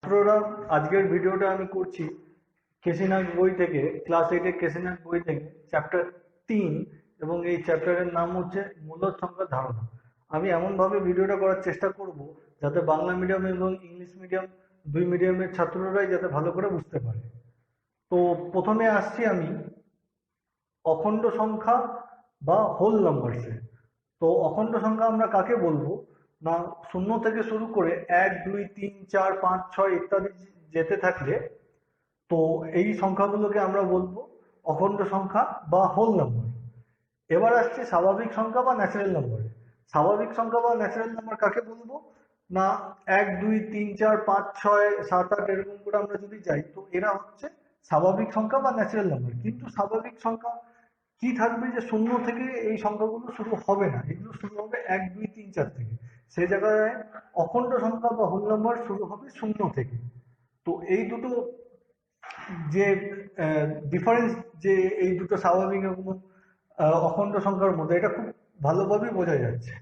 ছাত্ররা, আজকের ভিডিওটা আমি করছি কেসিনাগ বই থেকে, ক্লাস 8 এর কেসিনাগ বই থেকে, চ্যাপ্টার 3। এবং এই চ্যাপ্টারের নাম হচ্ছে মূলদ সংখ্যার ধারণা। আমি এমনভাবে ভিডিওটা করার চেষ্টা করব যাতে বাংলা মিডিয়াম এবং ইংলিশ মিডিয়াম দুই মিডিয়ামের ছাত্ররাই যাতে ভালো করে বুঝতে পারে। তো প্রথমে আসছি আমি অখণ্ড সংখ্যা বা হোল নাম্বারসে। তো অখণ্ড সংখ্যা আমরা কাকে বলবো না, শূন্য থেকে শুরু করে 1 2 3 4 5 6 ইত্যাদি যেতে থাকলে তো এই সংখ্যাগুলোকে আমরা বলবো অখণ্ড সংখ্যা বা হোল নাম্বার। এবার আসছে স্বাভাবিক সংখ্যা বা ন্যাচারাল নাম্বারে। স্বাভাবিক সংখ্যা বা ন্যাচারাল নাম্বার কাকে বলবো না, 1 2 3 4 5 6 7 8 এরকম করে আমরা যদি যাই তো এরা হচ্ছে স্বাভাবিক সংখ্যা বা ন্যাচারাল নাম্বার। কিন্তু স্বাভাবিক সংখ্যা কি থাকবে যে শূন্য থেকে এই সংখ্যাগুলো শুরু হবে না, এগুলো শুরু হবে 1 2 3 4 থেকে। সেই জায়গায় অখণ্ড সংখ্যা বা হোল নাম্বার শুরু হবে শূন্য থেকে। তো এই দুটো যে ডিফারেন্স, যে এই দুটো স্বাভাবিক এবং অখণ্ড সংখ্যার মধ্যে, এটা খুব ভালোভাবেই বোঝা যাচ্ছে।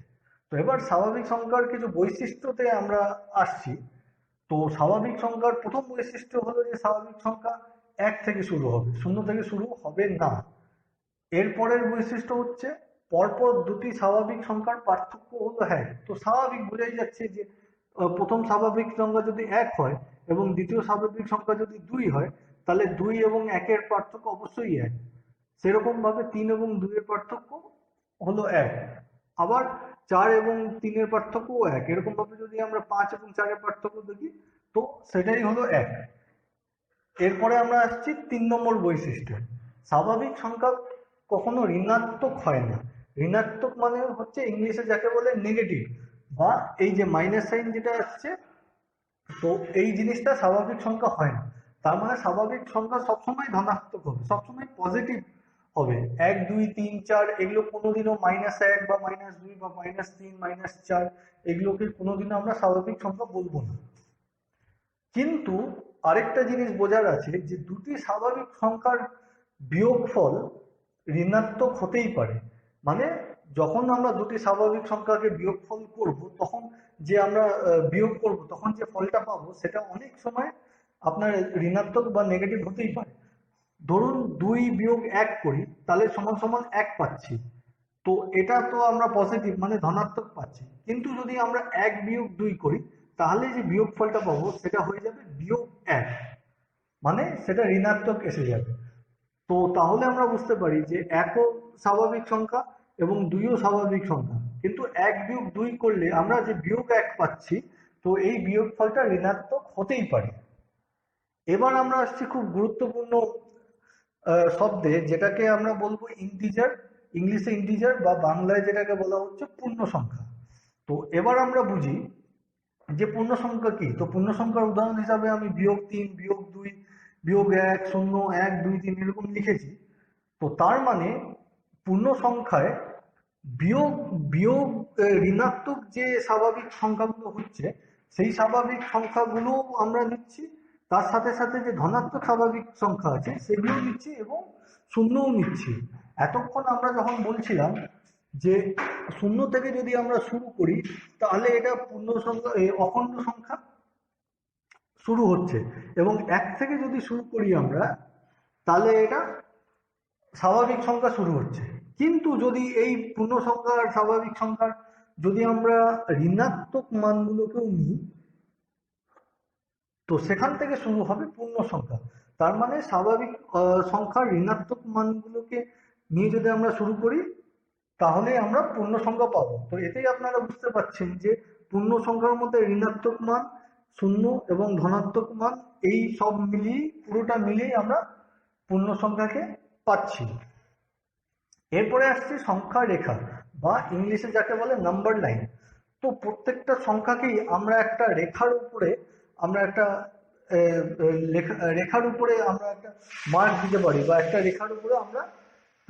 তো এবার স্বাভাবিক সংখ্যার কিছু বৈশিষ্ট্যতে আমরা আসছি। তো স্বাভাবিক সংখ্যার প্রথম বৈশিষ্ট্য হলো যে স্বাভাবিক সংখ্যা 1 থেকে শুরু হবে, শূন্য থেকে শুরু হবে না। এরপরের বৈশিষ্ট্য হচ্ছে পরপর দুটি স্বাভাবিক সংখ্যার পার্থক্য হলো 1। তো স্বাভাবিক বোঝাই যাচ্ছে যে প্রথম স্বাভাবিক সংখ্যা যদি 1 হয় এবং দ্বিতীয় স্বাভাবিক সংখ্যা যদি 2 হয়, তাহলে 2 এবং 1-এর পার্থক্য অবশ্যই 1। সেরকম ভাবে 3 এবং 2 এর পার্থক্য হলো 1। আবার 4 এবং 3-এর পার্থক্যও 1। এরকম ভাবে যদি আমরা 5 এবং 4-এর পার্থক্য দেখি তো সেটাই হলো 1। এরপরে আমরা আসছি 3 নম্বর বৈশিষ্ট্য। স্বাভাবিক সংখ্যা কখনো ঋণাত্মক হয় না। ঋণাত্মক মানে হচ্ছে ইংলিশে যাকে বলে নেগেটিভ, বা এই যে মাইনাস সাইন যেটা আসছে, তো এই জিনিসটা স্বাভাবিক সংখ্যা হয় না। তার মানে স্বাভাবিক সংখ্যা সবসময় ধনাত্মক হবে, সবসময় পজিটিভ হবে। 1 2 3 4 এগুলো কোনোদিনও -1 বা -2 বা -3 -4 এগুলোকে কোনোদিনও আমরা স্বাভাবিক সংখ্যা বলবো না। কিন্তু আরেকটা জিনিস বোঝার আছে যে দুটি স্বাভাবিক সংখ্যার বিয়োগফল ঋণাত্মক হতেই পারে। মানে যখন আমরা দুটি স্বাভাবিক সংখ্যাকে বিয়োগফল করব, তখন যে আমরা বিয়োগ করব তখন যে ফলটা পাবো সেটা অনেক সময় আপনার ঋণাত্মক বা নেগেটিভ হতেই পারে। ধরুন 2 - 1 করি, তাহলে সমান সমান 1 পাচ্ছি। তো এটা তো আমরা পজিটিভ মানে ধনাত্মক পাচ্ছি। কিন্তু যদি আমরা 1 - 2 করি, তাহলে যে বিয়োগ ফলটা পাবো সেটা হয়ে যাবে -1, মানে সেটা ঋণাত্মক এসে যাবে। তো তাহলে আমরা বুঝতে পারি যে 1ও স্বাভাবিক সংখ্যা এবং 2ও স্বাভাবিক সংখ্যা, কিন্তু 1 - 2 করলে আমরা যে -1 পাচ্ছি, তো এই বিয়োগ ফলটা ঋণাত্মক হতেই পারে। এবার আমরা আসছি খুব গুরুত্বপূর্ণ শব্দে, যেটাকে আমরা বলবো ইন্টিজার। ইংলিশে ইন্টিজার বা বাংলায় যেটাকে বলা হচ্ছে পূর্ণ সংখ্যা। তো এবার আমরা বুঝি যে পূর্ণ সংখ্যা কি। তো পূর্ণ সংখ্যার উদাহরণ হিসাবে আমি -3, -2, -1, 0, 1 2 3 এরকম লিখেছি। তো তার মানে পূর্ণ সংখ্যায় বিয়োগ বিয়োগ ঋণাত্মক যে স্বাভাবিক সংখ্যাগুলো হচ্ছে, সেই স্বাভাবিক সংখ্যাগুলো আমরা নিচ্ছি। তার সাথে সাথে যে ধনাত্মক স্বাভাবিক সংখ্যা আছে সেগুলোও নিচ্ছি এবং শূন্যও নিচ্ছি। এতক্ষণ আমরা যখন বলছিলাম যে শূন্য থেকে যদি আমরা শুরু করি, তাহলে এটা পূর্ণ সংখ্যা অখণ্ড সংখ্যা শুরু হচ্ছে, এবং 1 থেকে যদি শুরু করি আমরা, তাহলে এটা স্বাভাবিক সংখ্যা শুরু হচ্ছে। কিন্তু যদি এই পূর্ণ সংখ্যা আর স্বাভাবিক সংখ্যার যদি আমরা ঋণাত্মক মানগুলোকেও নিই, তো সেখান থেকে শুরু হবে পূর্ণ সংখ্যা। তার মানে স্বাভাবিক সংখ্যার ঋণাত্মক মানগুলোকে নিয়ে যদি আমরা শুরু করি, তাহলে আমরা পূর্ণ সংখ্যা পাবো। তো এতেই আপনারা বুঝতে পারছেন যে পূর্ণ সংখ্যার মধ্যে ঋণাত্মক মান, শূন্য এবং ধনাত্মক মান, এই সব মিলিয়ে পুরোটা মিলিয়েই আমরা পূর্ণ সংখ্যাকে পাচ্ছি। এরপরে আসছে সংখ্যা রেখা বা ইংলিশে যাকে বলে নাম্বার লাইন। তো প্রত্যেকটা সংখ্যাকেই আমরা একটা রেখার উপরে, আমরা একটা রেখার উপরে আমরা একটা মার্ক দিতে পারি, বা একটা রেখার উপরে আমরা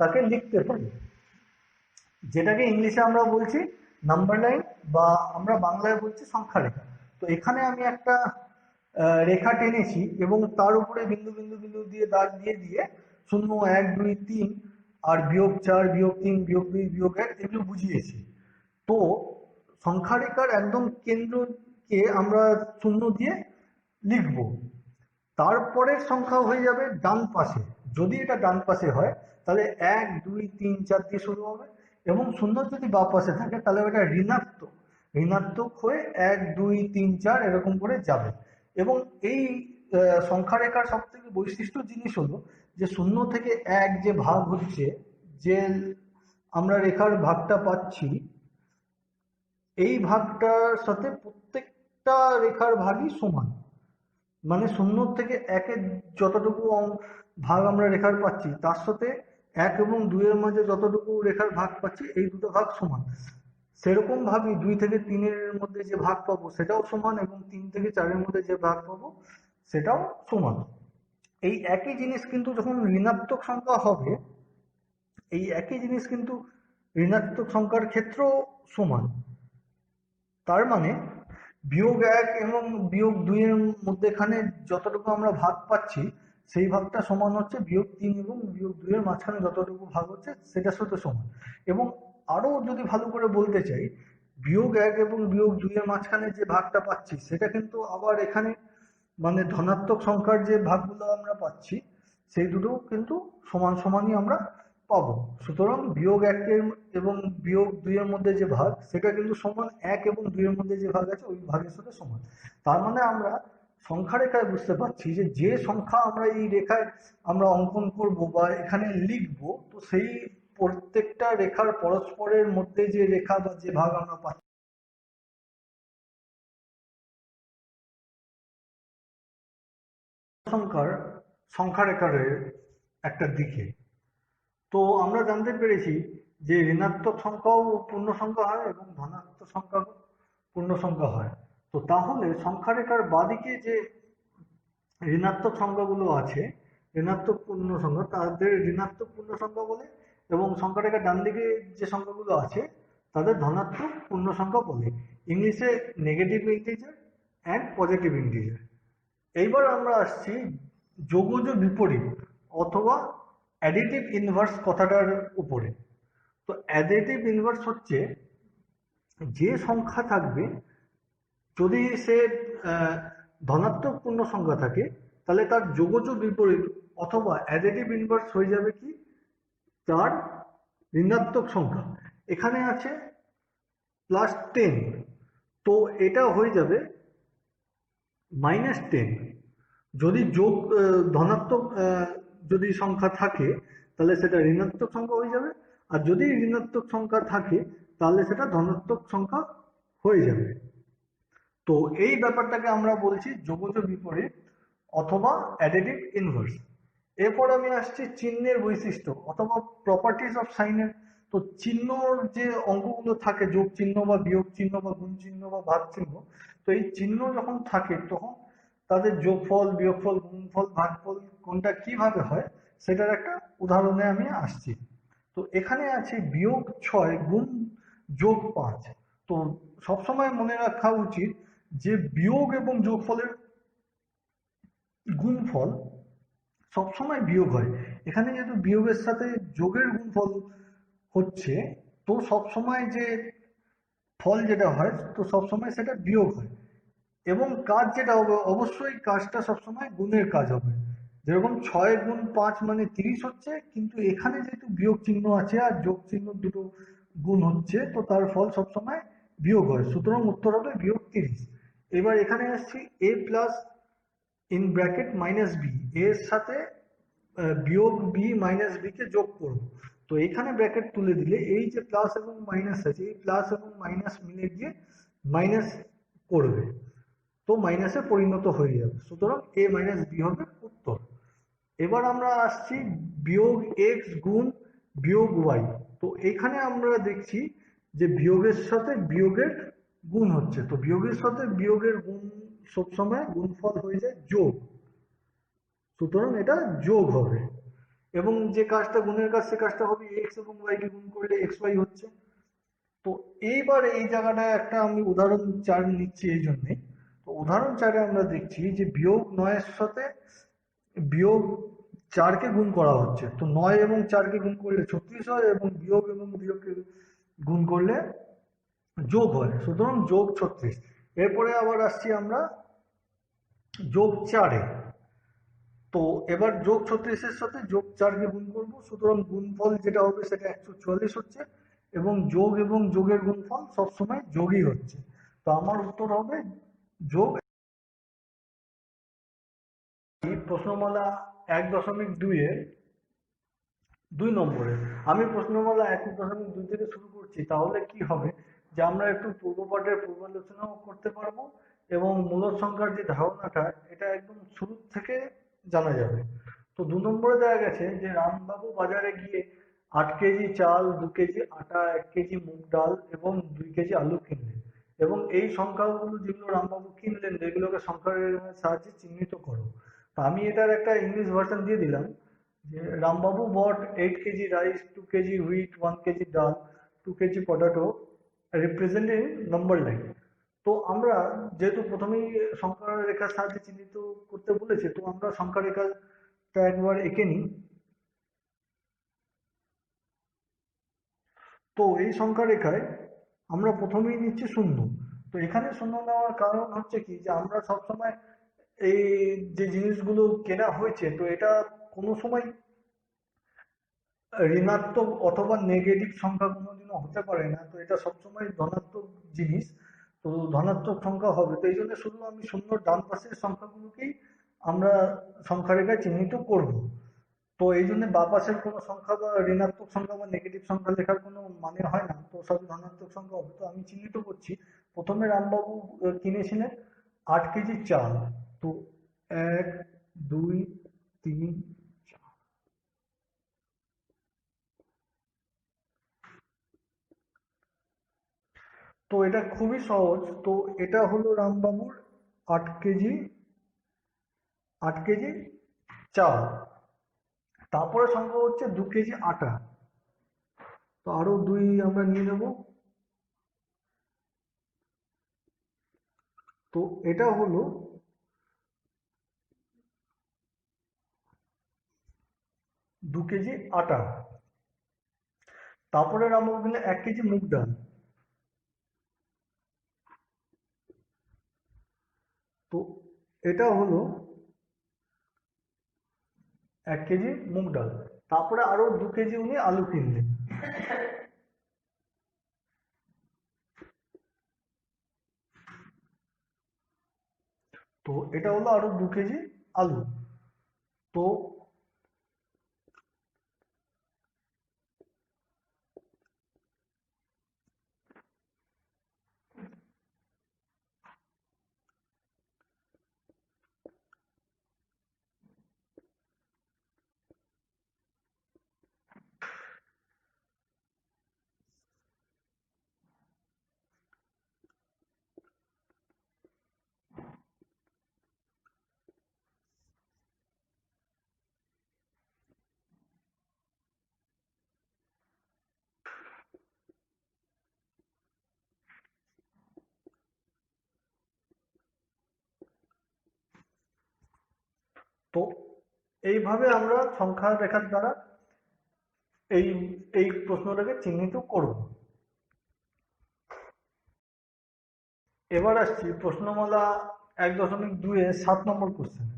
তাকে লিখতে পারি, যেটাকে ইংলিশে আমরা বলছি নাম্বার লাইন, বা আমরা বাংলায় বলছি সংখ্যা রেখা। তো এখানে আমি একটা রেখা টেনেছি এবং তার উপরে বিন্দু বিন্দু বিন্দু দিয়ে দাগ দিয়ে দিয়ে 0 1 2 3 আর -4 -3 -2 -1 এগুলো বুঝিয়েছি। তো সংখ্যা রেখার একদম কেন্দ্রকে আমরা শূন্য দিয়ে লিখবো। তারপরের সংখ্যা হয়ে যাবে ডান পাশে। যদি এটা ডান পাশে হয় তাহলে 1 2 3 4 দিয়ে শুরু হবে, এবং শূন্য যদি বাম পাশে থাকে তাহলে ওটা ঋণাত্মক ঋণাত্মক হয়ে 1 2 3 4 এরকম করে যাবে। এবং এই সংখ্যা রেখার সব থেকে বৈশিষ্ট্য জিনিস হলো যে শূন্য থেকে 1 যে ভাগ হচ্ছে, যে আমরা রেখার ভাগটা পাচ্ছি, এই ভাগটার সাথে প্রত্যেকটা রেখার ভাগই সমান। মানে শূন্য থেকে একের যতটুকু ভাগ আমরা রেখার পাচ্ছি তার সাথে 1 এবং 2 এর মাঝে যতটুকু রেখার ভাগ পাচ্ছি, এই দুটো ভাগ সমান। সেরকম ভাবে 2 থেকে 3 এর মধ্যে যে ভাগ পাবো সেটাও সমান, এবং 3 থেকে 4 এর মধ্যে যে ভাগ পাবো সেটাও সমান। এই একই জিনিস কিন্তু যখন ঋণাত্মক সংখ্যা হবে, এই একই জিনিস কিন্তু ঋণাত্মক সংখ্যার ক্ষেত্রেও সমান। তার মানে -1 এবং -2 এর মধ্যেখানে যতটুকু আমরা ভাগ পাচ্ছি সেই ভাগটা সমান হচ্ছে -3 এবং -2 এর মাঝখানে যতটুকু ভাগ হচ্ছে সেটার সাথে সমান। এবং আরো যদি ভালো করে বলতে চাই, -1 এবং -2 এর মাঝখানে যে ভাগটা পাচ্ছি সেটা কিন্তু আবার এখানে মানে ধনাত্মক সংখ্যার যে ভাগগুলো আমরা পাচ্ছি সেই দুটো কিন্তু সমান সমানই আমরা পাবো। সুতরাং -1 এবং -2 এর মধ্যে যে ভাগ সেটা কিন্তু সমান 1 এবং 2 এর মধ্যে যে ভাগ আছে ওই ভাগের সাথে সমান। তার মানে আমরা সংখ্যা রেখায় বুঝতে পারছি যে যে সংখ্যা আমরা এই রেখায় আমরা অঙ্কন করব বা এখানে লিখব, তো সেই প্রত্যেকটা রেখার পরস্পরের মধ্যে যে রেখা বা যে ভাগ আমরা পাচ্ছি সংখ্যার সংখ্যা রেখার একটা দিকে। তো আমরা জানতে পেরেছি যে ঋণাত্মক সংখ্যাও পূর্ণ সংখ্যা হয় এবং ধনাত্মক সংখ্যাও পূর্ণ সংখ্যা হয়। তো তাহলে সংখ্যা রেখার বাঁদিকে যে ঋণাত্মক সংখ্যাগুলো আছে, ঋণাত্মক পূর্ণ সংখ্যা, তাদের ঋণাত্মক পূর্ণ সংখ্যা বলে, এবং সংখ্যা রেখার ডান দিকে যে সংখ্যাগুলো আছে তাদের ধনাত্মক পূর্ণ সংখ্যা বলে। ইংলিশে negative integer and positive integer. এইবার আমরা আসছি যোগজ বিপরীত অথবা অ্যাডিটিভ ইনভার্স কথাটার উপরে। তো অ্যাডিটিভ ইনভার্স হচ্ছে যে সংখ্যা থাকবে, যদি সে ধনাত্মক পূর্ণ সংখ্যা থাকে তাহলে তার যোগজ বিপরীত অথবা অ্যাডিটিভ ইনভার্স হয়ে যাবে কি তার ঋণাত্মক সংখ্যা। এখানে আছে +10, তো এটা হয়ে যাবে -10। যদি ধনাত্মক যদি সংখ্যা থাকে তাহলে সেটা ঋণাত্মক সংখ্যা হয়ে যাবে, আর যদি ঋণাত্মক সংখ্যা থাকে তাহলে সেটা ধনাত্মক সংখ্যা হয়ে যাবে। তো এই ব্যাপারটাকে আমরা বলছি যোগজ বিপরীত অথবা অ্যাডিটিভ ইনভার্স। এরপর আমি আসছি চিহ্নের বৈশিষ্ট্য অথবা প্রপার্টিজ অফ সাইনের। তো চিহ্নর যে অঙ্কগুলো থাকে, যোগ চিহ্ন বা বিয়োগ চিহ্ন বা গুণ চিহ্ন বা ভাগ চিহ্ন, তো এই চিহ্ন যখন থাকে তখন তাদের যোগফল, বিয়োগফল, গুণফল, ভাগফল কোনটা কিভাবে হয় সেটার একটা উদাহরণে আমি আসছি। তো এখানে আছে -6 গুণ +5। তো সবসময় মনে রাখা উচিত যে বিয়োগ এবং যোগফলের গুণফল সবসময় বিয়োগ হয়। এখানে যেহেতু বিয়োগের সাথে যোগের গুণফল হচ্ছে, তো সবসময় যে ফল যেটা হয় তো সবসময় সেটা বিয়োগ হয়, এবং কাজ যেটা হবে অবশ্যই কাজটা সবসময় গুণের কাজ হবে। যেরকম 6 গুণ 5 মানে 30 হচ্ছে, কিন্তু এখানে যেহেতু বিয়োগ চিহ্ন আছে আর যোগ চিহ্ন দুটো গুণ হচ্ছে, তো তার ফল সবসময় বিয়োগ হয়, সুতরাং উত্তর হবে -30। এবার এখানে আসছি a plus in bracket -b, এর সাথে বিয়োগ b - b কে যোগ করব। তো এখানে ব্র্যাকেট তুলে দিলে এই যে প্লাস এবং মাইনাস আছে, এই প্লাস এবং মাইনাস মিলে গিয়ে মাইনাস করবে, তো মাইনাসে পরিণত হয়ে যাবে, সুতরাং a - b হবে উত্তর। এবার আমরা আসছি বিয়োগ x গুণ বিয়োগ y। তো এখানে আমরা দেখছি যে বিয়োগের সাথে বিয়োগের গুণ হচ্ছে, তো বিয়োগের সাথে বিয়োগের গুণ সবসময় গুণফল হয়ে যায় যোগ, সুতরাং এটা যোগ হবে। এবং যে কাজটা গুণের কাজ সে কাজটা হবে x এবং y কে গুণ করলে xy হচ্ছে। তো এইবার এই জায়গাটায় একটা আমি উদাহরণ 4 নিচ্ছি এই জন্যে। তো উদাহরণ 4-এ আমরা দেখছি যে -9 এর সাথে -4 কে গুণ করা হচ্ছে। তো 9 এবং 4 কে গুণ করলে 36 হয়, এবং বিয়োগ এবং বিয়োগকে গুণ করলে যোগ হয়, সুতরাং যোগ 36। এরপরে আবার আসছি আমরা যোগ 4-এ। তো এবার যোগ 36-এর সাথে যোগ 4-কে গুণ করব, সুতরাং গুণফল যেটা হবে সেটা 144 হচ্ছে, এবং যোগ এবং যোগের গুণফল সবসময় যোগই হচ্ছে। তো আমার উত্তর হবে যোগ। প্রশ্নমালা 1.2-এর 2 নম্বরে আমি প্রশ্নমালা 1.2 থেকে শুরু করছি, তাহলে কি হবে যে আমরা একটু পূর্বপাঠের পূর্বালোচনাও করতে পারবো, এবং মূলদ সংখ্যার যে ধারণাটা এটা একদম শুরু থেকে জানা যাবে। তো 2 নম্বরে দেখা গেছে যে রামবাবু বাজারে গিয়ে 8 কেজি চাল, 2 কেজি আটা, 1 কেজি মুগ ডাল এবং 2 কেজি আলু কিনলেন, এবং এই সংখ্যাগুলো যেগুলো রামবাবু কিনলেন এগুলোকে সংখ্যার সাহায্যে চিহ্নিত করো। তো আমি এটার একটা ইংলিশ ভার্সন দিয়ে দিলাম যে রামবাবু bought 8 KG rice, 2 KG wheat, 1 KG dal, 2 KG potato, represented in number line। তো আমরা যেহেতু প্রথমেই সংখ্যা রেখার সাহায্যে চিহ্নিত করতে বলেছে, তো আমরা সংখ্যা রেখাটা একবার এঁকে নিই। তো এই সংখ্যা রেখায় আমরা প্রথমেই নিচ্ছি শূন্য। তো এখানে শূন্য নেওয়ার কারণ হচ্ছে কি যে আমরা সবসময় এই যে জিনিসগুলো কেনা হয়েছে, তো এটা কোনো সময় ঋণাত্মক অথবা নেগেটিভ সংখ্যা কোনোদিনও হতে পারে না, তো এটা সবসময় ধনাত্মক জিনিস। তো ধনাত্মক সংখ্যা হবে, তো এই জন্য শুধু আমি শূন্যর ডান পাশের সংখ্যাগুলোকেই আমরা সংখ্যা রেখায় চিহ্নিত করব। তো এই জন্য বা পাশের কোনো সংখ্যা বা ঋণাত্মক সংখ্যা বা নেগেটিভ সংখ্যা লেখার কোনো মানে হয় না, তো সবই ধনাত্মক সংখ্যা হবে। তো আমি চিহ্নিত করছি। প্রথমে রামবাবু কিনেছিলেন 8 কেজি চাল। তো 1, 2, 3। তো এটা খুবই সহজ। তো এটা হলো রামবাবুর 8 কেজি 8 কেজি চাল। তারপরে সংখ্যা হচ্ছে 2 কেজি আটা। তো আরো দুই আমরা নিয়ে নেব। তো এটা হলো 2 কেজি আটা। তারপরে রামবাবু কিনলেন 1 কেজি মুগ ডাল। তো এটা হলো 1 কেজি মুগ ডাল। তারপরে আরো 2 কেজি উনি আলু কিনলেন। তো এটা হলো আরো 2 কেজি আলু। তো তো এইভাবে আমরা সংখ্যা রেখার দ্বারা এই এই প্রশ্নটাকে চিহ্নিত করব। এবার আসছি প্রশ্নমালা 1.2-এ 7 নম্বর কোশ্চেন।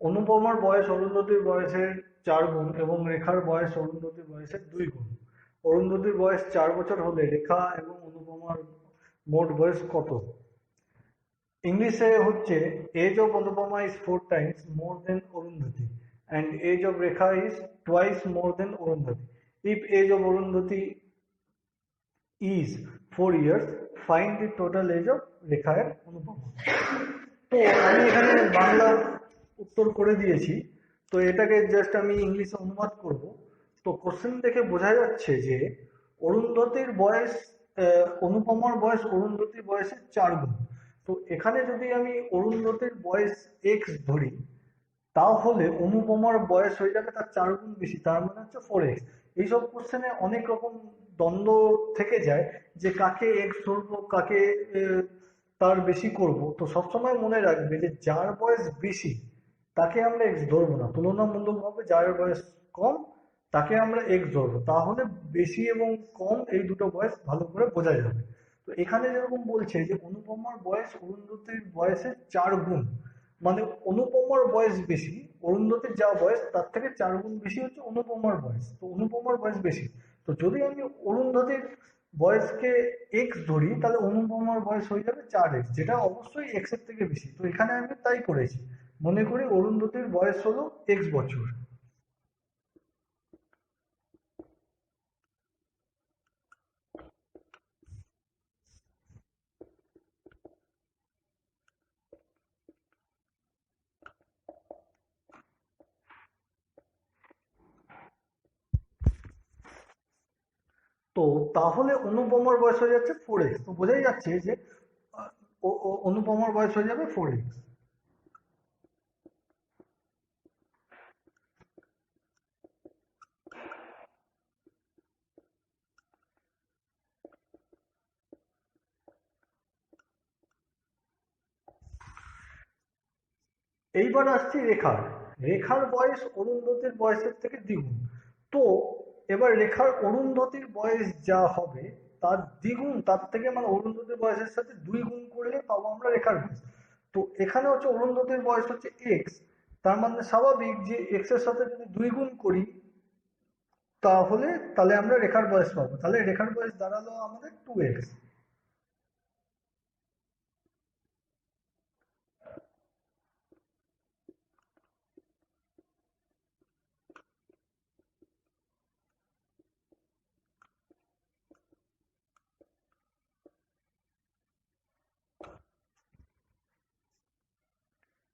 অনুপমার বয়স অরুন্ধতির বয়সের 4 গুণ এবং রেখার বয়স অরুন্ধতির বয়সের 2 গুণ। অরুন্ধতির বয়স 4 বছর হলে রেখা এবং অনুপমার মোট বয়স কত? ইংলিশে হচ্ছে age of Anupama is 4 times more than Arundhati and age of Rekha is twice more than Arundhati. If age of Arundhati is 4 years, find the total age of Rekha এর অনুপমা। তো আমি এখানে বাংলা উত্তর করে দিয়েছি। তো এটাকে জাস্ট আমি ইংলিশে অনুবাদ করব। তো কোশ্চেন দেখে বোঝা যাচ্ছে যে অরুন্ধতির বয়স অনুপমার বয়স অরুন্ধতির বয়সের 4 গুণ। তো এখানে যদি আমি অরুন্ধতির বয়স এক্স ধরি, তাহলে অনুপমার বয়স হয়ে যাবে তার 4 গুণ বেশি, তার মানে হচ্ছে 4x। এইসব কোশ্চেনে অনেক রকম দ্বন্দ্ব থেকে যায় যে কাকে এক্স ধরবো, কাকে তার বেশি করব। তো সবসময় মনে রাখবে যে যার বয়স বেশি তাকে আমরা এক্স ধরবো না, তুলনামূলকভাবে যার বয়স কম তাকে আমরা এক্স ধরবো, তাহলে বেশি এবং কম এই দুটো বয়স ভালো করে বোঝা যাবে। তো এখানে যেরকম বলছে যে অনুপমার বয়স অরুন্ধতির বয়সের 4 গুণ, মানে অনুপমার বয়স বেশি, অরুন্ধতির যা বয়স তার থেকে 4 গুণ বেশি হচ্ছে অনুপমার বয়স, তো অনুপমার বয়স বেশি। তো যদি আমি অরুন্ধতির বয়সকে এক্স ধরি, তাহলে অনুপমার বয়স হয়ে যাবে 4x, যেটা অবশ্যই এক্স এর থেকে বেশি। তো এখানে আমি তাই করেছি, মনে করি অরুন্ধতির বয়স হলো x বছর। তো তাহলে অনুপমার বয়স হয়ে যাচ্ছে 4x, তো বোঝাই যাচ্ছে যে আহ, অনুপমার বয়স হয়ে যাবে 4x। এইবার আসছি রেখার। রেখার বয়স অরুন্ধতির বয়সের থেকে দ্বিগুণ। তো এবার রেখার অরুন্ধতির বয়স যা হবে তার দ্বিগুণ, তার থেকে মানে অরুন্ধতির বয়সের সাথে 2 গুণ করলে পাবো আমরা রেখার বয়স। তো এখানে হচ্ছে অরুন্ধতির বয়স হচ্ছে এক্স, তার মানে স্বাভাবিক যে এক্স এর সাথে যদি 2 গুণ করি, তাহলে তাহলে আমরা রেখার বয়স পাবো, তাহলে রেখার বয়স দাঁড়ালো আমাদের 2x।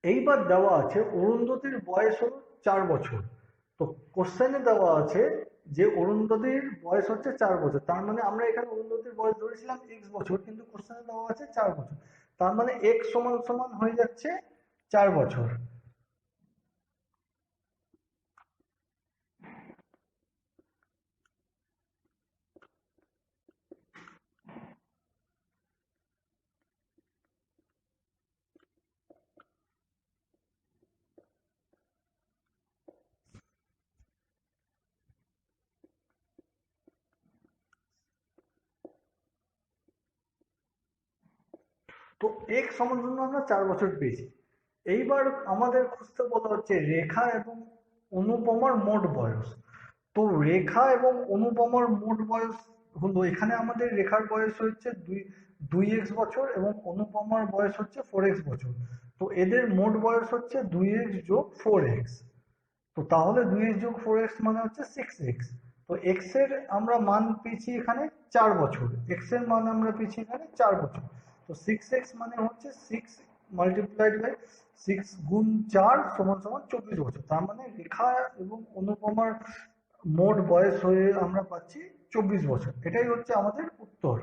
এইবার দেওয়া আছে অরুন্ধতির বয়স হলো 4 বছর। তো কোশ্চেনে দেওয়া আছে যে অরুন্ধতির বয়স হচ্ছে 4 বছর, তার মানে আমরা এখানে অরুন্ধতির বয়স ধরেছিলাম x বছর, কিন্তু কোশ্চেনে দেওয়া আছে 4 বছর, তার মানে x সমান সমান হয়ে যাচ্ছে 4 বছর। তো x সমান জন্য আমরা 4 বছর পেয়েছি। এইবার আমাদের খুঁজতে বলা হচ্ছে রেখা এবং অনুপমার মোট বয়স। তো রেখা এবং অনুপমার মোট বয়স হলো, এখানে আমাদের রেখার বয়স হচ্ছে দুই 2x বছর এবং অনুপমার বয়স হচ্ছে 4x বছর। তো এদের মোট বয়স হচ্ছে 2x যোগ 4x। তো তাহলে 2x যোগ 4x মানে হচ্ছে 6x। তো এক্স এর আমরা মান পেয়েছি এখানে 4 বছর, এক্স এর মান আমরা পেয়েছি এখানে 4 বছর। তো 6x মানে হচ্ছে 6 × 4 = 24 বছর, তার মানে রেখা এবং অনুপমার মোট বয়স হয়ে আমরা পাচ্ছি 24 বছর। এটাই হচ্ছে আমাদের উত্তর।